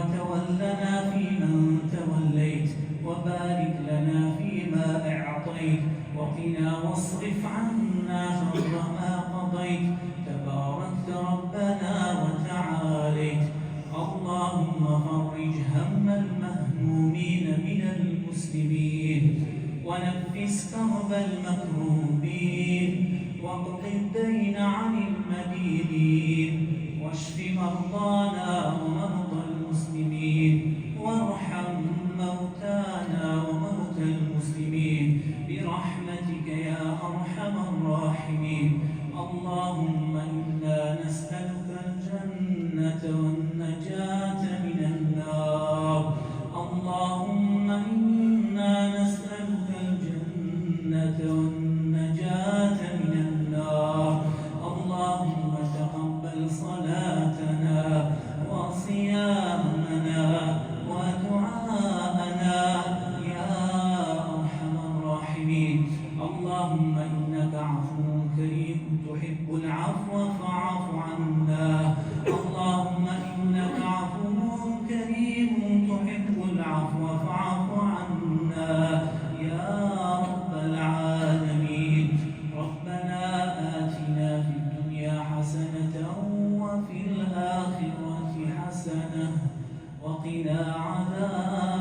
وتولنا فيمن توليت، وبارك لنا فيما أعطيت، وقنا واصرف عنا شر ما قضيت، تباركت ربنا وتعاليت. اللهم فرج هم المهمومين من المسلمين، ونفس كرب المكروبين، واقض الدين عن المدينين، واشف مرضانا ومرضى المسلمين، وارحم موتانا وموتى المسلمين برحمتك يا أرحم الراحمين. اللهم إنا نسألك الجنة والنجاة من النار. اللهم إنا نسألك الجنة والنجاة من النار. اللهم تقبل صلاتنا وصيامنا ودعاءنا يا أرحم الراحمين. اللهم إنك عفو كريم تحب العفو فاعف عنا. اللهم إنك عفو كريم تحب العفو فاعف عنا يا رب العالمين. ربنا آتنا في الدنيا حسنة وفي الآخرة حسنة وقنا عذاب